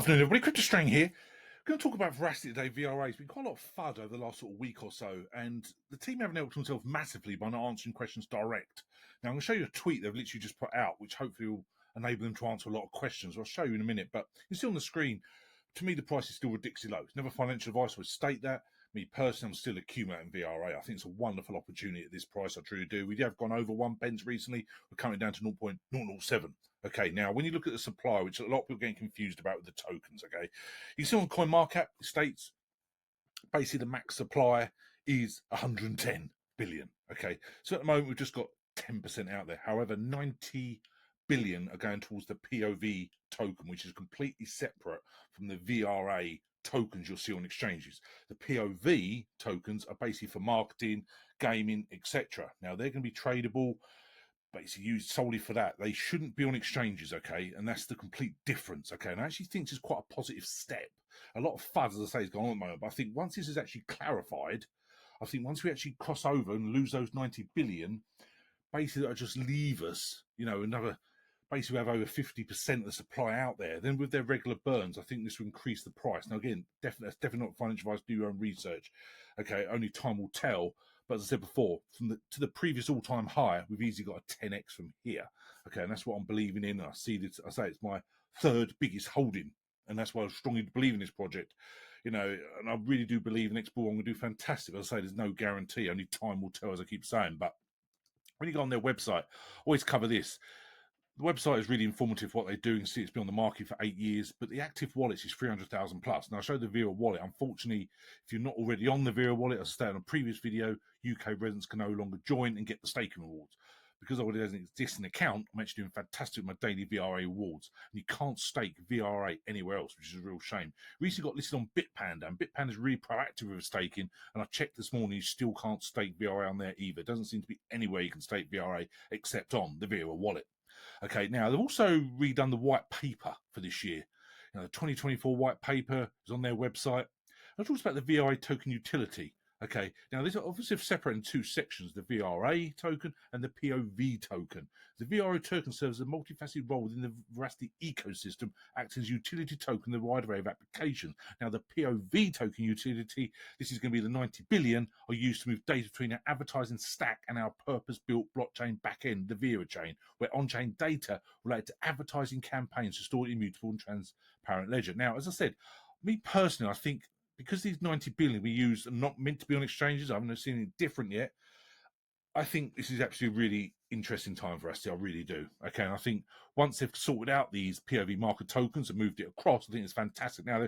Afternoon, everybody. CryptoStrang here. We're going to talk about Verasity today, VRA. It's been quite a lot of FUD over the last sort of week or so, and the team haven't helped themselves massively by not answering questions direct. Now, I'm going to show you a tweet they've literally just put out, which hopefully will enable them to answer a lot of questions. I'll show you in a minute, but you see on the screen, to me, the price is still ridiculously low. It's never financial advice would state that. Me personally, I'm still accumulating VRA. I think it's a wonderful opportunity at this price. I truly do. We have gone over 1 pence recently. We're coming down to 0.007. Okay, now when you look at the supply, which a lot of people are getting confused about with the tokens, okay, you see on CoinMarketCap, it states basically the max supply is 110 billion. Okay, so at the moment we've just got 10% out there. However, 90 billion are going towards the POV token, which is completely separate from the VRA tokens you'll see on exchanges. The POV tokens are basically for marketing, gaming, etc. Now they're going to be tradable, basically used solely for that. They shouldn't be on exchanges, okay? And that's the complete difference, okay? And I actually think this is quite a positive step. A lot of FUD, as I say, is going on at the moment, but I think once this is actually clarified, I think once we actually cross over and lose those 90 billion, basically that'll just leave us, you know, another, basically we have over 50% of the supply out there. Then with their regular burns, I think this will increase the price. Now again, that's definitely not financial advice, do your own research, okay? Only time will tell. But as I said before, from to the previous all-time high, we've easily got a 10x from here. Okay, and that's what I'm believing in. I see this. I say it's my third biggest holding, and that's why I strongly believe in this project. You know, and I really do believe next bull I'm going to do fantastic. As I say, there's no guarantee. Only time will tell, as I keep saying. But when you go on their website, always cover this. The website is really informative what they do. You can see it's been on the market for 8 years, but the active wallets is 300,000 plus. Now, I showed the Vera wallet. Unfortunately, if you're not already on the Vera wallet, as I stated on a previous video, UK residents can no longer join and get the staking rewards. Because I already have an existing account, I'm actually doing fantastic with my daily VRA rewards. And you can't stake VRA anywhere else, which is a real shame. We recently got listed on BITPANDA, and BITPANDA is really proactive with staking. And I checked this morning, you still can't stake VRA on there either. It doesn't seem to be anywhere you can stake VRA except on the Vera wallet. Okay, now they've also redone the white paper for this year. You know, the 2024 white paper is on their website. It talks about the VRA token utility. Okay, now these are obviously separated in two sections, the VRA token and the POV token. The VRA token serves a multifaceted role within the Verasity ecosystem, acting as utility token in a wide array of applications. Now the POV token utility, this is going to be the 90 billion, are used to move data between our advertising stack and our purpose-built blockchain backend, the Vera chain, where on-chain data related to advertising campaigns are stored in immutable and transparent ledger. Now, as I said, me personally, I think because these 90 billion we use are not meant to be on exchanges, I haven't seen anything different yet. I think this is actually a really interesting time for us. I really do. Okay, and I think once they've sorted out these POV market tokens and moved it across, I think it's fantastic. Now,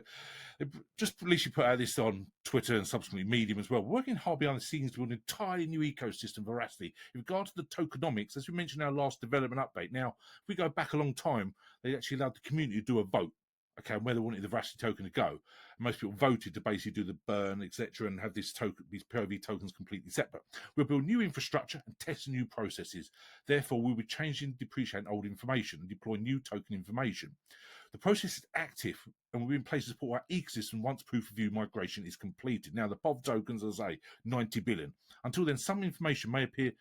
they've just literally put out this on Twitter and subsequently Medium as well. We're working hard behind the scenes to build an entirely new ecosystem, Veracity. In regard to the tokenomics, as we mentioned in our last development update, now, if we go back a long time, they actually allowed the community to do a vote. Okay, and where they wanted the Veracity token to go. And most people voted to basically do the burn, etc., and have this token, these POV tokens completely separate. We'll build new infrastructure and test new processes. Therefore, we'll be changing, depreciating old information and deploy new token information. The process is active and will be in place to support our ecosystem once proof of view migration is completed. Now, the POV tokens, as I say, 90 billion. Until then, some information may appear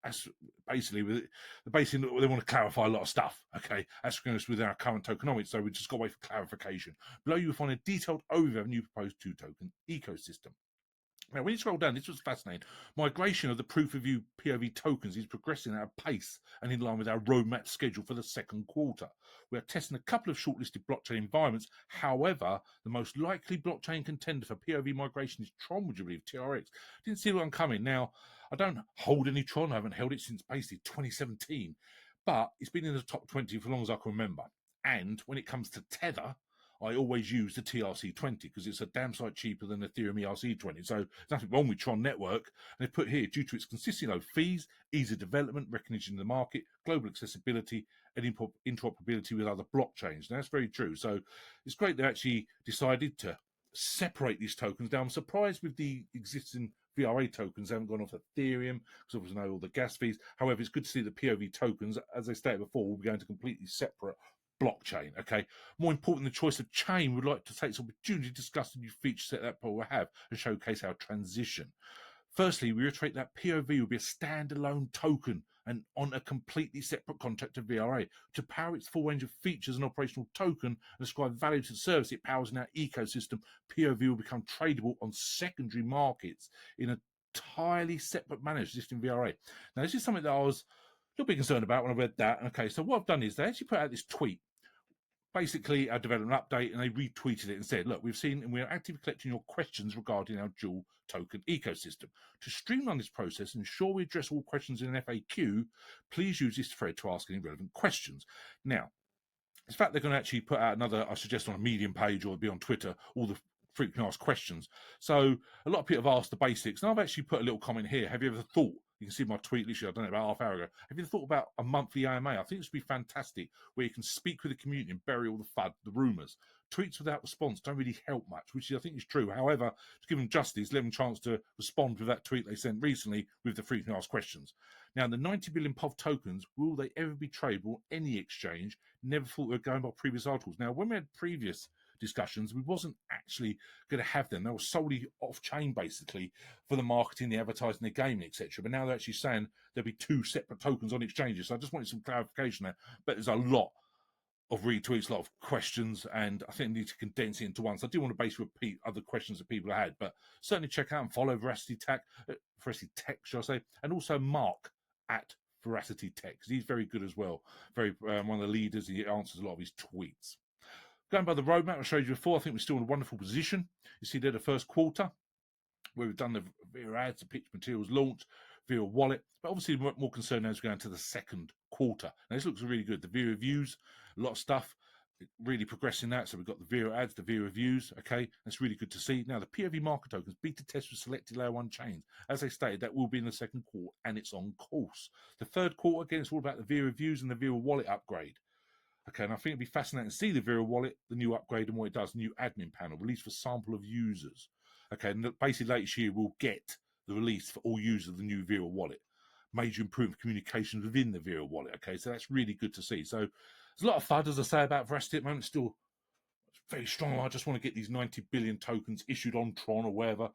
as basically they want to clarify a lot of stuff. Okay, that's with our current tokenomics, so we just got to wait for clarification. Below you will find a detailed overview of a new proposed two-token ecosystem. Now, when you scroll down, this was fascinating. Migration of the proof of view POV tokens is progressing at a pace and in line with our roadmap schedule for the second quarter. We are testing a couple of shortlisted blockchain environments. However, the most likely blockchain contender for POV migration is Tron, would you believe, TRX. Didn't see one coming. Now, I don't hold any Tron. I haven't held it since basically 2017. But it's been in the top 20 for as long as I can remember. And when it comes to Tether, I always use the TRC20 because it's a damn sight cheaper than the Ethereum ERC20. So there's nothing wrong with Tron Network. And they put here, due to its consistent low fees, ease of development, recognition in the market, global accessibility, and interoperability with other blockchains. Now, that's very true. So it's great they actually decided to separate these tokens down. I'm surprised with the existing VRA tokens haven't gone off Ethereum because obviously know all the gas fees. However, it's good to see the POV tokens, as I stated before, will be going to completely separate blockchain. Okay, more important than the choice of chain, we'd like to take this opportunity to discuss the new feature set that we have and showcase our transition. Firstly, we reiterate that POV will be a standalone token and on a completely separate contract to VRA. To power its full range of features and operational token and ascribe value to the service it powers in our ecosystem, POV will become tradable on secondary markets in a entirely separate manner existing VRA. Now, this is something that I was a little bit concerned about when I read that. Okay, so what I've done is they actually put out this tweet, basically a development update, and they retweeted it and said, look, we've seen and we are actively collecting your questions regarding our dual token ecosystem. To streamline this process and ensure we address all questions in an FAQ, please use this thread to ask any relevant questions. Now, in fact, they're going to actually put out another, I suggest, on a Medium page or be on Twitter, all the frequently asked questions. So a lot of people have asked the basics, and I've actually put a little comment here. Have you ever thought, you can see my tweet literally, I've done it about half an hour ago, have you ever thought about a monthly AMA? I think this would be fantastic, where you can speak with the community and bury all the FUD, the rumours. Tweets without response don't really help much, which I think is true. However, to give them justice, let them a chance to respond with that tweet they sent recently with the frequently asked questions. Now, the 90 billion POV tokens, will they ever be tradable on any exchange? Never thought we were going by previous articles. Now, when we had previous discussions, we wasn't actually going to have them. They were solely off-chain, basically, for the marketing, the advertising, the gaming, etc. But now they're actually saying there'll be two separate tokens on exchanges. So I just wanted some clarification there. But there's a lot of retweets, a lot of questions, and I think I need to condense it into one. So I do want to basically repeat other questions that people had, but certainly check out and follow Verasity Tech, shall I say, and also Mark at Veracity Tech, because he's very good as well. Very one of the leaders. He answers a lot of his tweets. Going by the roadmap I showed you before, I think we're still in a wonderful position. You see there the first quarter, where we've done the VRA ads, the pitch materials launch, VRA wallet. But obviously, we're more concerned now as we go into the second quarter. Now, this looks really good. The Veraviews, a lot of stuff, really progressing that. So we've got the VRA ads, the Veraviews. Okay, that's really good to see. Now, the POV market tokens, beta test with selected layer 1 chains. As I stated, that will be in the second quarter, and it's on course. The third quarter, again, it's all about the Veraviews and the VRA wallet upgrade. Okay, and I think it'd be fascinating to see the VRA wallet, the new upgrade and what it does, new admin panel, released for sample of users. Okay, and basically later this year we'll get the release for all users of the new VRA wallet. Major improvement communications within the VRA wallet. Okay, so that's really good to see. So there's a lot of FUD, as I say, about Verasity at the moment. Still very strong. I just want to get these 90 billion tokens issued on Tron or wherever.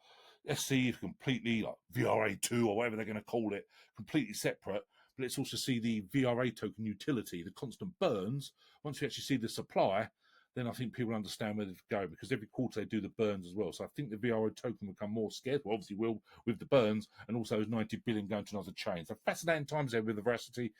SC is completely like VRA2 or whatever they're going to call it, completely separate. But let's also see the VRA token utility, the constant burns. Once we actually see the supply, then I think people understand where to go, because every quarter they do the burns as well. So I think the VRA token will become more scarce. Well, obviously will with the burns, and also those 90 billion going to another chain. So fascinating times there with the Veracity.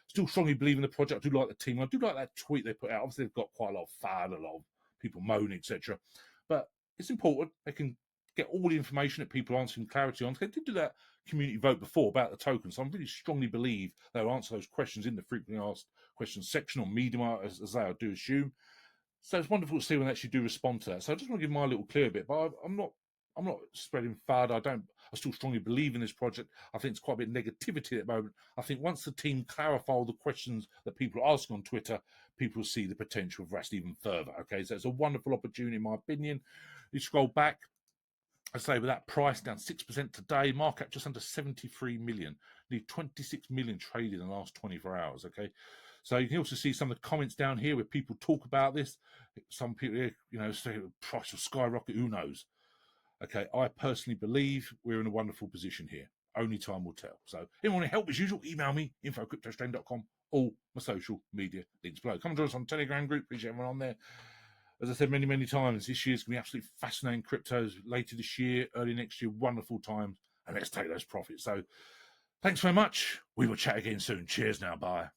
Still strongly believe in the project. I do like the team. I do like that tweet they put out. Obviously they've got quite a lot of FUD, a lot of people moaning, etc. But it's important. They can get all the information that people are answering clarity on. They did do that community vote before about the token, so I really strongly believe they'll answer those questions in the frequently asked questions section or Medium, as they do assume. So it's wonderful to see when they actually do respond to that. So I just want to give my little clear bit, but I'm not spreading FUD. I still strongly believe in this project. I think it's quite a bit of negativity at the moment. I think once the team clarify all the questions that people are asking on Twitter, people will see the potential of Veracity even further. Okay, so it's a wonderful opportunity in my opinion. You scroll back, I say with that price down 6% today, market just under 73 million, nearly 26 million traded in the last 24 hours. Okay, so you can also see some of the comments down here where people talk about this. Some people here, say the price will skyrocket. Who knows? Okay, I personally believe we're in a wonderful position here. Only time will tell. So if you want to help, as usual, email me, info@cryptostrang.com, all my social media links below. Come and join us on Telegram group. Appreciate everyone on there. As I said many, many times, this year's going to be absolutely fascinating. Cryptos later this year, early next year, wonderful times. And let's take those profits. So thanks very much. We will chat again soon. Cheers now. Bye.